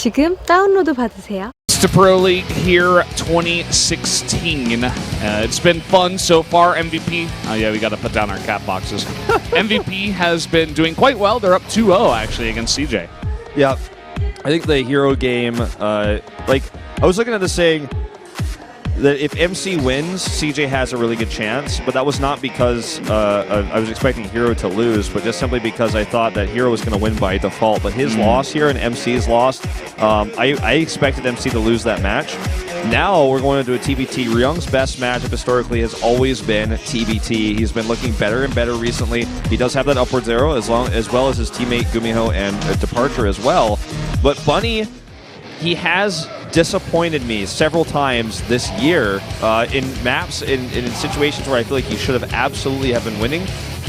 지금 다운로드 받으세요. Pro League here 2016. It's been fun so far. MVP. Oh yeah, we got to put down our cat boxes. MVP has been doing quite well. They're up 2-0 actually against CJ. Yeah, I think the hero game. Like I was looking at this saying that if MC wins, CJ has a really good chance. But that was not because I was expecting Hero to lose, but just simply because I thought that Hero was going to win by default. But his loss here and MC's loss, I expected MC to lose that match. Now we're going to do a TBT. Ryung's best matchup historically has always been TBT. He's been looking better and better recently. He does have that upwards arrow as well as his teammate Gumiho and Departure as well. But Bunny, he has disappointed me several times this year in maps, in situations where I feel like he should have absolutely have been winning.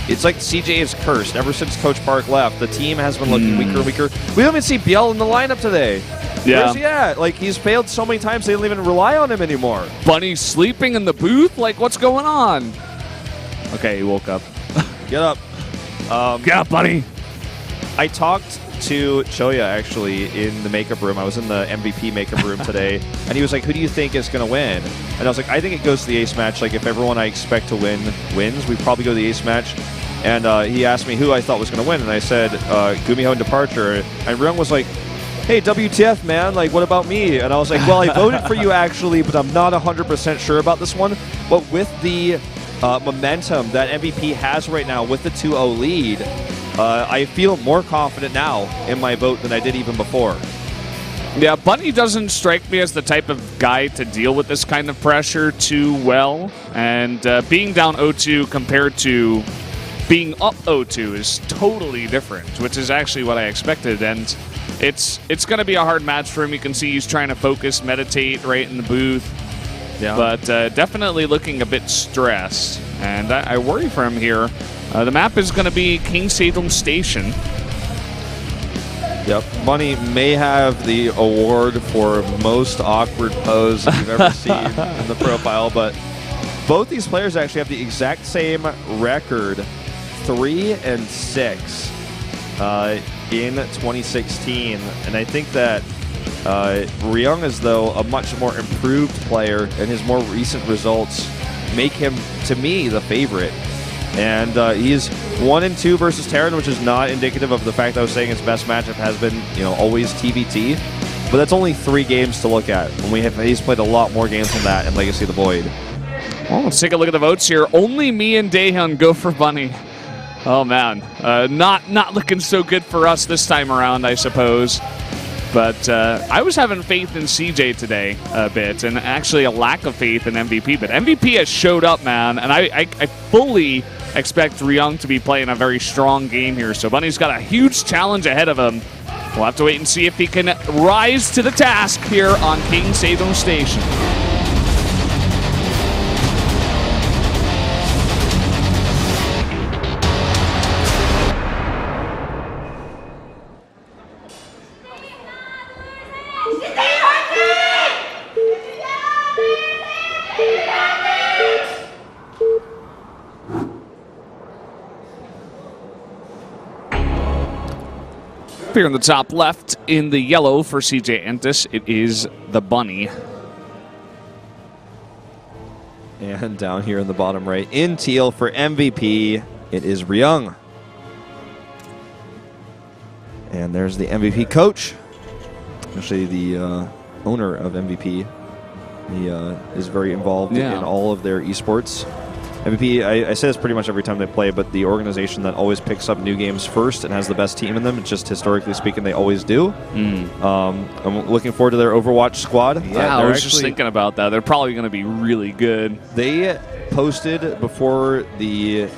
It's like CJ is cursed. Ever since Coach Park left, the team has been looking weaker and weaker. We don't even see Biel in the lineup today. Yeah. Where's he at? Like, he's failed so many times they don't even rely on him anymore. Bunny's sleeping in the booth? Like, what's going on? Okay, he woke up. Get up. Get up, Bunny. I talked to Choya actually in the makeup room. I was in the MVP makeup room today, and he was like, who do you think is going to win? And I was like, I think it goes to the ace match. Like, if everyone I expect to win wins, we probably go to the ace match. And he asked me who I thought was going to win, and I said Gumiho and Departure. And Ryung was like, hey, WTF, man, like, what about me? And I was like, well, I voted for you actually, but I'm not 100% sure about this one. But with the momentum that MVP has right now with the 2-0 lead, I feel more confident now in my vote than I did even before. Yeah, Bunny doesn't strike me as the type of guy to deal with this kind of pressure too well. And being down 0-2 compared to being up 0-2 is totally different, which is actually what I expected. And it's going to be a hard match for him. You can see he's trying to focus, meditate right in the booth. Yeah. But definitely looking a bit stressed. And I worry for him here. The map is going to be King Salem Station. Yep. Bunny may have the award for most awkward pose you've ever seen in the profile, but both these players actually have the exact same record, 3-6 in 2016. And I think that Ryung is, though, a much more improved player, and his more recent results make him, to me, the favorite. And he's 1-2 versus Terran, which is not indicative of the fact that I was saying his best matchup has been, always TBT. But that's only 3 games to look at. When he's played a lot more games than that in Legacy of the Void. Well, let's take a look at the votes here. Only me and Daehyun go for Bunny. Oh man, not looking so good for us this time around, I suppose. But I was having faith in CJ today a bit, and actually a lack of faith in MVP. But MVP has showed up, man, and I fully expect Ryung to be playing a very strong game here. So Bunny's got a huge challenge ahead of him. We'll have to wait and see if he can rise to the task here on King Salem Station. Here in the top left, in the yellow for CJ Entis, it is the Bunny. And down here in the bottom right, in teal for MVP, it is Ryung. And there's the MVP coach, actually the owner of MVP. He is very involved in all of their esports. MVP, I say this pretty much every time they play, but the organization that always picks up new games first and has the best team in them, just historically speaking, they always do. I'm looking forward to their Overwatch squad. Yeah, I was just thinking about that. They're probably going to be really good. They posted before the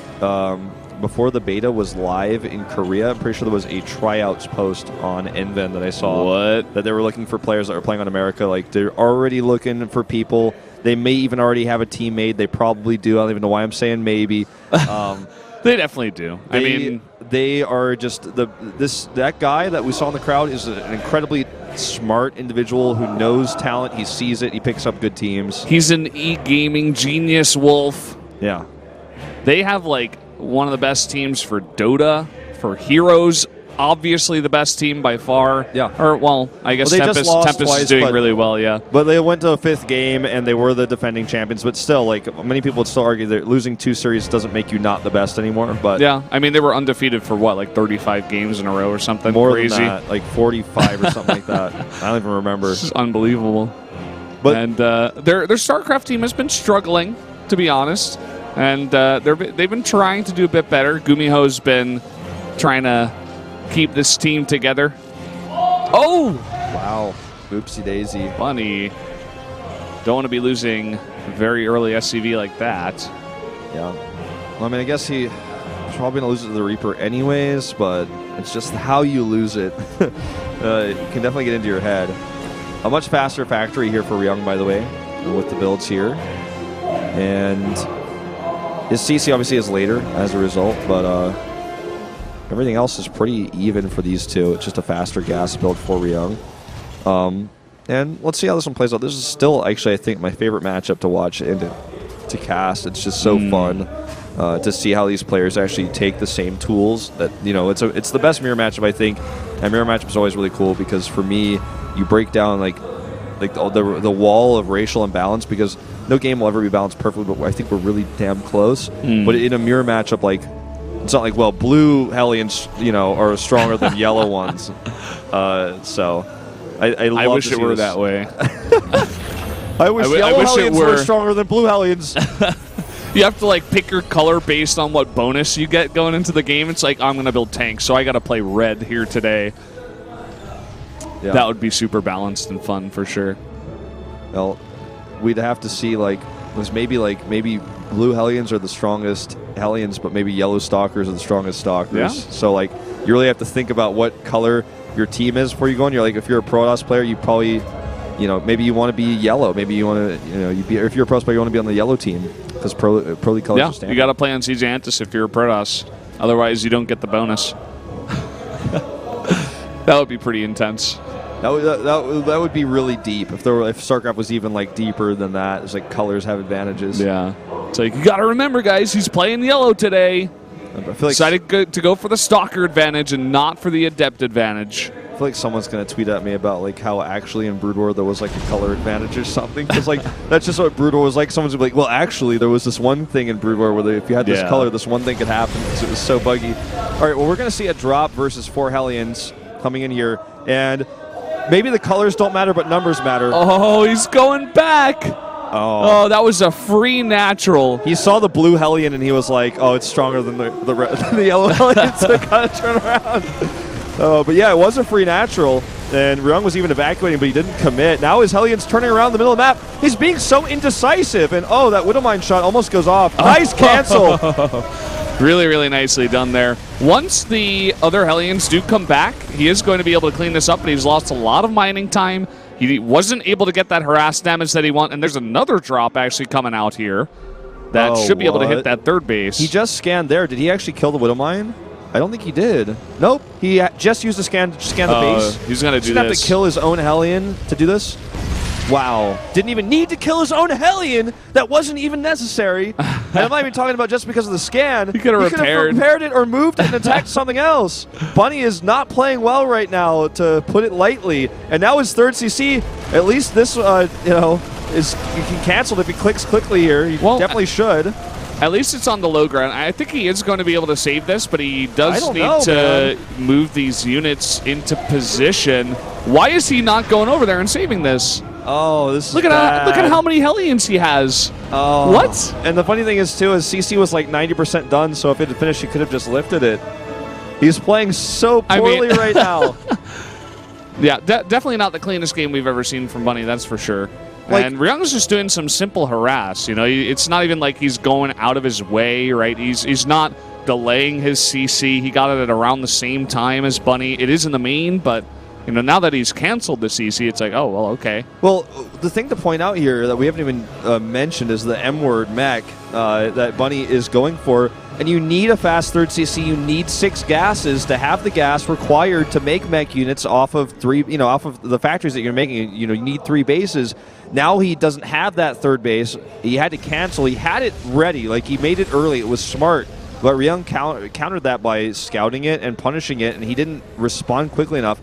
beta was live in Korea. I'm pretty sure there was a tryouts post on Enven that I saw. What? That they were looking for players that were playing on America. Like, they're already looking for people. They may even already have a team made. They probably do. I don't even know why I'm saying maybe. They definitely do. I mean, they are just that guy that we saw in the crowd is an incredibly smart individual who knows talent. He sees it. He picks up good teams. He's an e-gaming genius, Wolf. Yeah. They have like one of the best teams for Dota, for Heroes, obviously the best team by far. Yeah. Or, well, I guess Well, they just lost Tempest twice, is doing but- really well, yeah. But they went to a 5th game, and they were the defending champions. But still, like, many people would still argue that losing 2 series doesn't make you not the best anymore. But Yeah, I mean, they were undefeated for, what, like 35 games in a row or something? more Crazy. than that, like 45 or something like that. I don't even remember. This is unbelievable. But And their StarCraft team has been struggling, to be honest. And they've been trying to do a bit better. Gumiho's been trying to keep this team together. Oh! wow, oopsie daisy. Bunny. Don't want to be losing very early SCV like that. Yeah. Well, I mean, I guess he's probably going to lose it to the Reaper anyways, but it's just how you lose it. It can definitely get into your head. A much faster factory here for Ryung, by the way, with the builds here. And his CC obviously is later as a result, but everything else is pretty even for these two. It's just a faster gas build for Ryung. And let's see how this one plays out. This is still, actually, I think, my favorite matchup to watch and to cast. It's just so fun to see how these players actually take the same tools. That, you know, it's the best mirror matchup, I think. And mirror matchup is always really cool because for me, you break down like the wall of racial imbalance, because no game will ever be balanced perfectly, but I think we're really damn close. But in a mirror matchup, like, it's not like, well, blue Hellions, you know, are stronger than yellow ones. So I love wish to it see were this. that way. I wish I yellow wish it Hellions were were. stronger than blue Hellions. You have to, like, pick your color based on what bonus you get going into the game. It's like, I'm going to build tanks, so I got to play red here today. Yeah. That would be super balanced and fun for sure. Well, we'd have to see, like, was maybe blue Hellions are the strongest Hellions, but maybe yellow Stalkers are the strongest Stalkers. Yeah. So, like, you really have to think about what color your team is before you go in. You're like, if you're a Protoss player, you probably, you know, maybe you want to be yellow. Maybe you want to, you know, if you're a Protoss player, you want to be on the yellow team because Pro League colors are Yeah, standard. you got to play on Antis if you're a Protoss. Otherwise, you don't get the bonus. That would be pretty intense. That would be really deep if StarCraft was even like deeper than that. It's like colors have advantages. Yeah. It's like, you got to remember, guys, he's playing yellow today. I feel like Decided to go for the Stalker advantage and not for the Adept advantage. I feel like someone's gonna tweet at me about like how actually in Brood War there was like a color advantage or something, because like that's just what Brood War was like. Someone's gonna be like, well, actually there was this one thing in Brood War where if you had this color, this one thing could happen because it was so buggy. All right, well, we're gonna see a drop versus 4 Hellions coming in here, and maybe the colors don't matter, but numbers matter. Oh, he's going back. Oh, that was a free natural. He saw the blue Hellion and he was like, oh, it's stronger than the yellow Hellion, so kind of turn around. But yeah, it was a free natural, and Ryung was even evacuating, but he didn't commit. Now his Hellion's turning around the middle of the map. He's being so indecisive, and oh, that Widowmine shot almost goes off. Nice cancel. Really, really nicely done there. Once the other Hellions do come back, he is going to be able to clean this up, but he's lost a lot of mining time. He wasn't able to get that harass damage that he wanted, and there's another drop actually coming out here that should be able to hit that third base. He just scanned there. Did he actually kill the Widowmine? I don't think he did. Nope. He just used the scan to scan the base. He's going to do He's gonna this. have to kill his own Hellion to do this. Wow. Didn't even need to kill his own Hellion. That wasn't even necessary. And I'm not even talking about just because of the scan. He could have repaired it or moved it and attacked something else. Bunny is not playing well right now, to put it lightly. And now his third CC, at least this, you know, is canceled if he clicks quickly here. He definitely should. At least it's on the low ground. I think he is going to be able to save this, but he does need to move these units into position. Why is he not going over there and saving this? Oh, this is look at how many Hellions he has. Oh. What? And the funny thing is, too, is CC was like 90% done, so if it had finished, he could have just lifted it. He's playing so poorly right now. Yeah, definitely not the cleanest game we've ever seen from Bunny, that's for sure. Like, and Ryung's just doing some simple harass. You know, it's not even like he's going out of his way, right? He's not delaying his CC. He got it at around the same time as Bunny. It is in the main, but you know, now that he's canceled the CC, it's like, oh, well, okay. Well, the thing to point out here that we haven't even mentioned is the M-word mech that Bunny is going for. And you need a fast third CC. You need 6 gases to have the gas required to make mech units off of off of the factories that you're making. You know, you need 3 bases. Now he doesn't have that third base. He had to cancel. He had it ready. Like, he made it early. It was smart. But Ryung countered that by scouting it and punishing it, and he didn't respond quickly enough.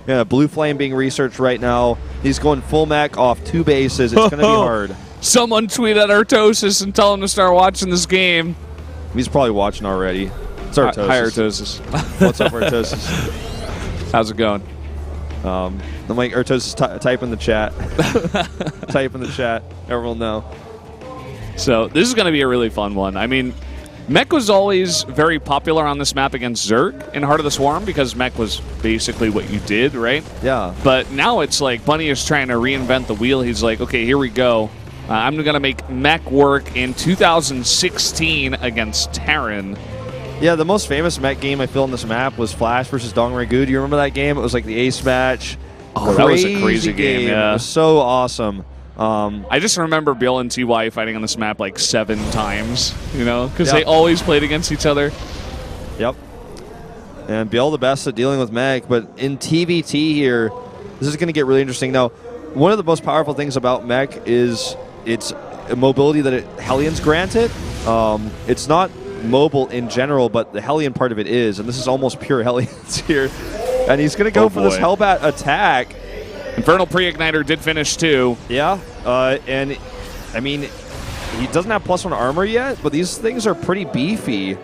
Yeah, Blue Flame being researched right now. He's going full mech off 2 bases. It's going to be hard. Someone tweet at Artosis and tell him to start watching this game. He's probably watching already. It's Artosis. Hi, Artosis. What's up, Artosis? How's it going? I'm like, Artosis, type in the chat. Type in the chat. Everyone will know. So this is going to be a really fun one. I mean, Mech was always very popular on this map against Zerg in Heart of the Swarm because Mech was basically what you did, right? Yeah. But now it's like Bunny is trying to reinvent the wheel. He's like, okay, here we go. I'm going to make Mech work in 2016 against Terran. Yeah, the most famous mech game I feel on this map was Flash versus Dong Ragu. Do you remember that game? It was like the ace match. Oh, that was a crazy game. Yeah. It was so awesome. I just remember Bill and TY fighting on this map like 7 times, you know, because they always played against each other. Yep. And Bill the best at dealing with mech, but in TVT here, this is going to get really interesting. Now, one of the most powerful things about mech is its mobility that Hellions grant it. It's not mobile in general, but the Hellion part of it is, and this is almost pure Hellions here. And he's going to go for this Hellbat attack. Infernal Pre-Igniter did finish too. Yeah, and I mean, he doesn't have +1 armor yet, but these things are pretty beefy.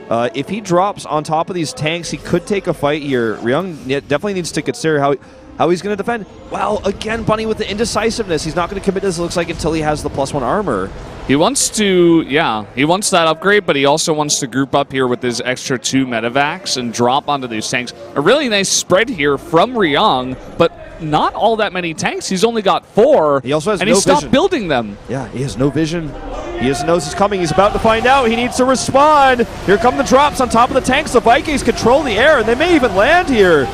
If he drops on top of these tanks, he could take a fight here. Ryung definitely needs to consider how he's going to defend. Wow, again, Bunny with the indecisiveness. He's not going to commit this, it looks like, until he has the +1 armor. He wants to, he wants that upgrade, but he also wants to group up here with his extra 2 medevacs and drop onto these tanks. A really nice spread here from Ryung, but not all that many tanks. He's only got 4. He also has and no he stopped vision. building them. Yeah, he has no vision. He just knows it's coming. He's about to find out. He needs to respond. Here come the drops on top of the tanks. The Vikings control the air, and they may even land here.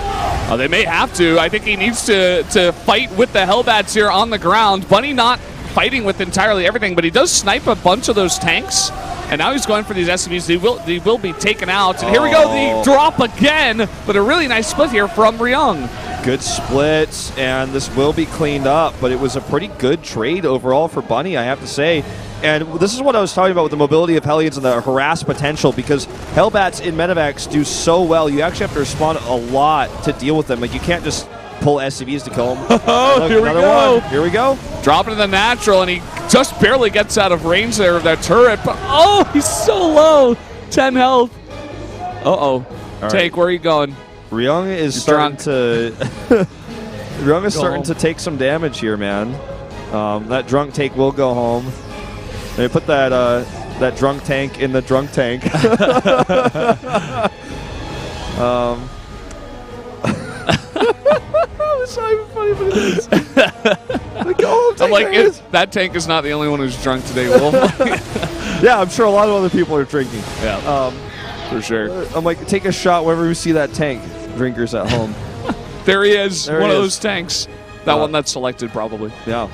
Oh, they may have to. I think he needs to fight with the Hellbats here on the ground. Bunny not fighting with entirely everything, but he does snipe a bunch of those tanks. And now he's going for these SCVs. They will be taken out. And here we go, the drop again. But a really nice split here from Ryung. Good splits, and this will be cleaned up, but it was a pretty good trade overall for Bunny, I have to say. And this is what I was talking about with the mobility of Hellions and the harass potential, because Hellbats in medevacs do so well. You actually have to respond a lot to deal with them. Like, you can't just pull SCVs to kill them. Oh, here we go. Here we go. Dropping to the natural, and he just barely gets out of range there of that turret. But, oh, he's so low. 10 health. Uh-oh. Take, where are you going? Ryung is starting to Ryung is starting to take some damage here, man. That drunk take will go home. They put that drunk tank in the drunk tank. It's not even funny, but it is. I'm like, that tank is not the only one who's drunk today, Wolf. Yeah, I'm sure a lot of other people are drinking. Yeah, for sure. I'm like, take a shot whenever we see that tank. Drinkers at home. There he is, one of those tanks. That one that's selected, probably. Yeah.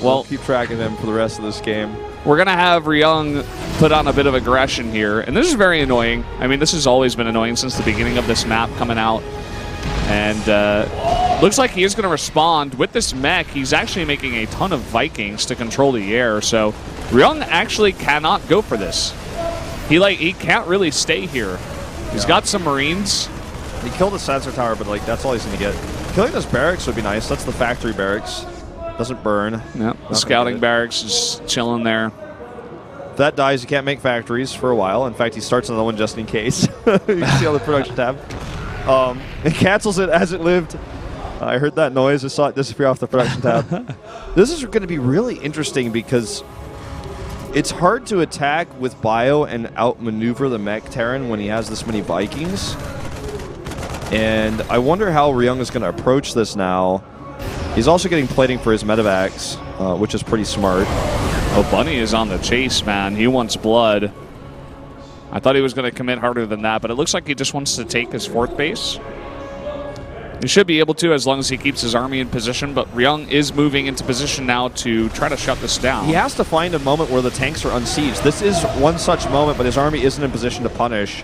We'll keep track of him for the rest of this game. We're going to have Ryung put on a bit of aggression here, and this is very annoying. I mean, this has always been annoying since the beginning of this map coming out. And looks like he is going to respond. With this mech, he's actually making a ton of Vikings to control the air, so Ryung actually cannot go for this. He can't really stay here. He's got some Marines. He killed the sensor tower, but like that's all he's going to get. Killing this barracks would be nice. That's the factory barracks. Doesn't burn. Yep. The scouting barracks is chilling there. If that dies, you can't make factories for a while. In fact, he starts another one just in case. You can see on the production tab. It cancels it as it lived. I heard that noise. I saw it disappear off the production tab. This is going to be really interesting because it's hard to attack with bio and outmaneuver the mech Terran when he has this many Vikings. And I wonder how Ryung is going to approach this now. He's also getting plating for his medevacs, which is pretty smart. Oh, Bunny is on the chase, man. He wants blood. I thought he was going to commit harder than that, but it looks like he just wants to take his 4th base. He should be able to as long as he keeps his army in position, but Ryung is moving into position now to try to shut this down. He has to find a moment where the tanks are unsieged. This is one such moment, but his army isn't in position to punish.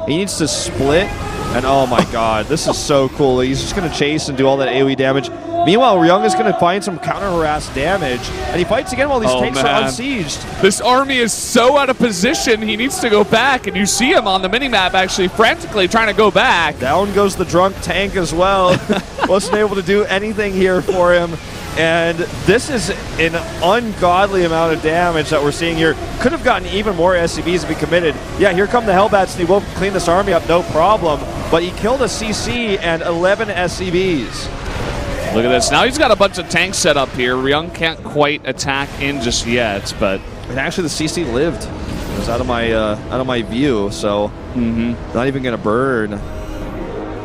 He needs to split, and oh my god, this is so cool. He's just going to chase and do all that AoE damage. Meanwhile, Ryung is going to find some counter-harass damage, and he fights again while these tanks are unsieged. This army is so out of position, he needs to go back, and you see him on the minimap actually frantically trying to go back. Down goes the drunk tank as well. Wasn't able to do anything here for him. And this is an ungodly amount of damage that we're seeing here. Could have gotten even more SCVs if he committed. Yeah, here come the Hellbats, and he will clean this army up, no problem. But he killed a CC and 11 SCVs. Look at this. Now he's got a bunch of tanks set up here. Ryung can't quite attack in just yet, but... And actually, the CC lived. It was out of my view, so not even going to burn.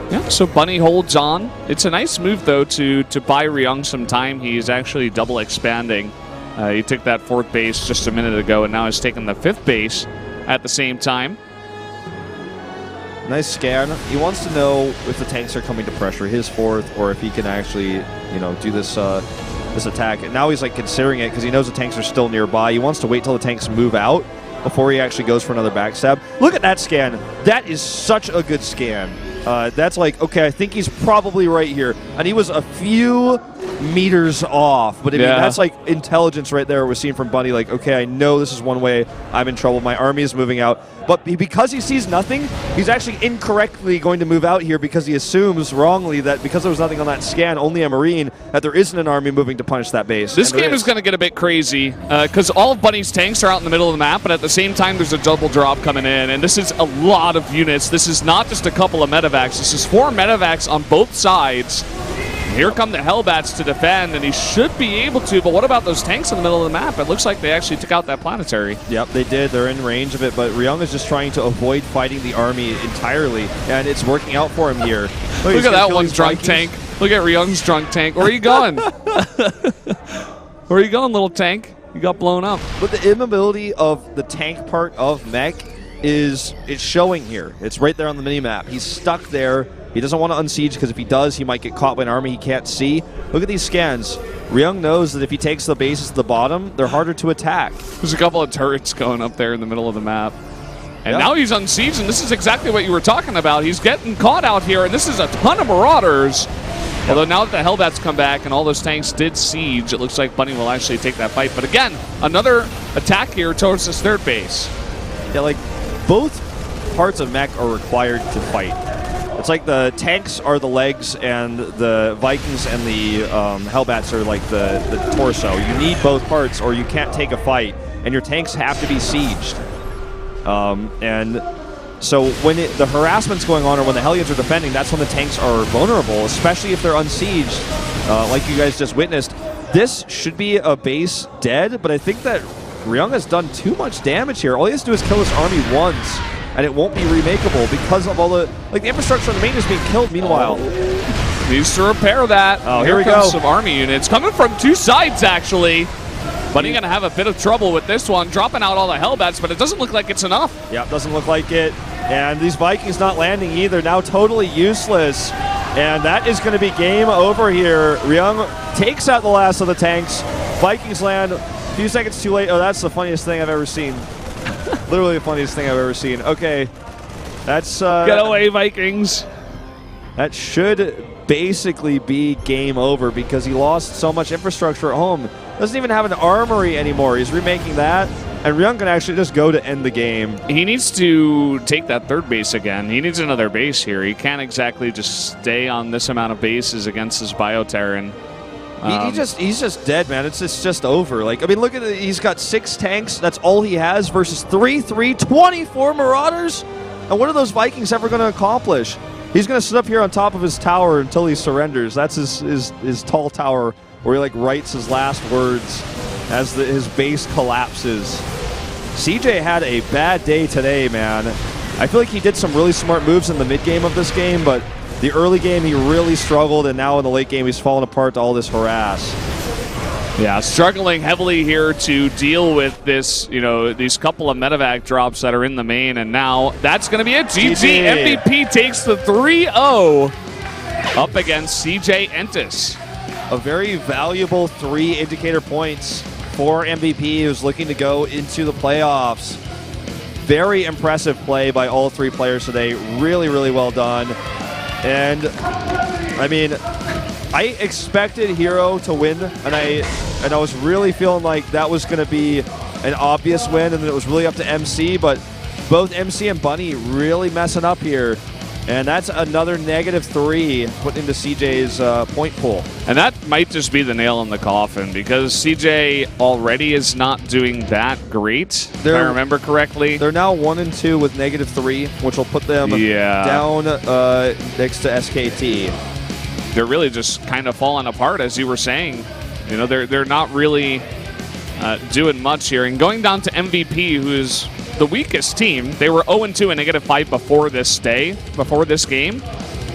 Yeah, so Bunny holds on. It's a nice move, though, to buy Ryung some time. He's actually double expanding. He took that 4th base just a minute ago, and now he's taking the 5th base at the same time. Nice scan. He wants to know if the tanks are coming to pressure his 4th, or if he can actually, you know, do this this attack. And now he's like considering it because he knows the tanks are still nearby. He wants to wait till the tanks move out before he actually goes for another backstab. Look at that scan. That is such a good scan. That's like, okay, I think he's probably right here. And he was a few meters off. But I mean, that's like intelligence right there we're seeing from Bunny. Like, okay, I know this is one way I'm in trouble. My army is moving out. But because he sees nothing, he's actually incorrectly going to move out here because he assumes wrongly that because there was nothing on that scan, only a Marine, that there isn't an army moving to punish that base. This game is going to get a bit crazy because all of Bunny's tanks are out in the middle of the map, but at the same time, there's a double drop coming in, and this is a lot of units. This is not just a couple of medevacs. This is 4 medevacs on both sides. Here come the Hellbats to defend, and he should be able to, but what about those tanks in the middle of the map? It looks like they actually took out that planetary. Yep, they did. They're in range of it, but Ryung is just trying to avoid fighting the army entirely, and it's working out for him here. Look at that one drunk tank. Look at Ryung's drunk tank. Where are you going? Where are you going, little tank? You got blown up. But the immobility of the tank part of mech is showing here. It's right there on the mini-map. He's stuck there. He doesn't want to unsiege because if he does, he might get caught by an army he can't see. Look at these scans. Ryung knows that if he takes the bases to the bottom, they're harder to attack. There's a couple of turrets going up there in the middle of the map. And now he's unsieged, and this is exactly what you were talking about. He's getting caught out here, and this is a ton of Marauders. Although now that the Hellbats come back and all those tanks did siege, it looks like Bunny will actually take that fight. But again, another attack here towards this 3rd base. Yeah, like, both parts of mech are required to fight. It's like the tanks are the legs and the Vikings and the Hellbats are like the torso. You need both parts or you can't take a fight, and your tanks have to be sieged. And so when the harassment's going on or when the Hellions are defending, that's when the tanks are vulnerable, especially if they're unsieged, like you guys just witnessed. This should be a base dead, but I think that Ryung has done too much damage here. All he has to do is kill his army once, and it won't be remakeable because of all the infrastructure on the main is being killed. Meanwhile, needs to repair that. Oh, here we comes go. Some army units coming from 2 sides actually. But he's going to have a bit of trouble with this one, dropping out all the Hellbats, but it doesn't look like it's enough. Yeah, it doesn't look like it. And these Vikings not landing either, now totally useless. And that is going to be game over here. Ryung takes out the last of the tanks. Vikings land a few seconds too late. Oh, that's the funniest thing I've ever seen. Literally the funniest thing I've ever seen. Okay, that's... Get away, Vikings. That should basically be game over because he lost so much infrastructure at home. Doesn't even have an armory anymore. He's remaking that, and Ryung can actually just go to end the game. He needs to take that 3rd base again. He needs another base here. He can't exactly just stay on this amount of bases against his Bioterran. He's just dead, man. It's just over. Like, I mean, look at it. He's got 6 tanks. That's all he has versus 24 Marauders. And what are those Vikings ever going to accomplish? He's going to sit up here on top of his tower until he surrenders. That's his tall tower where he like writes his last words as his base collapses. CJ had a bad day today, man. I feel like he did some really smart moves in the mid game of this game, but the early game he really struggled, and now in the late game he's fallen apart to all this harass. Yeah, struggling heavily here to deal with this, these couple of medevac drops that are in the main, and now that's going to be it. GG. MVP takes the 3-0 up against CJ Entis. A very valuable 3 indicator points for MVP, who's looking to go into the playoffs. Very impressive play by all 3 players today. Really, really well done. And, I mean, I expected Hero to win, and I was really feeling like that was going to be an obvious win, and then it was really up to MC, but both MC and Bunny really messing up here. And that's another -3 put into CJ's point pool. And that might just be the nail in the coffin because CJ already is not doing that great, if I remember correctly. They're now 1-2 with -3, which will put them down next to SKT. They're really just kind of falling apart, as you were saying. You know, they're not really doing much here. And going down to MVP, who is the weakest team. They were 0-2 and -5 before this game.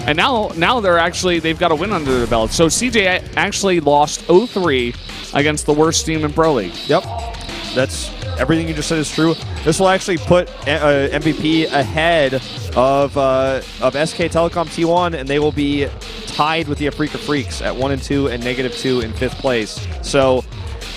And now they've got a win under their belt. So CJ actually lost 0-3 against the worst team in Pro League. Yep. That's everything you just said is true. This will actually put MVP ahead of SK Telecom T1, and they will be tied with the Afrika Freaks at 1-2 and -2 in 5th place. So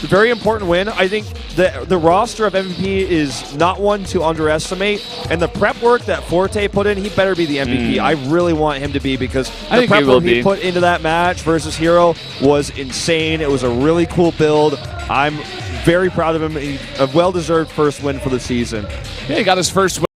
very important win. I think the roster of MVP is not one to underestimate, and the prep work that Forte put in, he better be the MVP. I really want him to be, because the prep work he put into that match versus Hero was insane. It was a really cool build. I'm very proud of him. A well-deserved first win for the season. Yeah, he got his first win.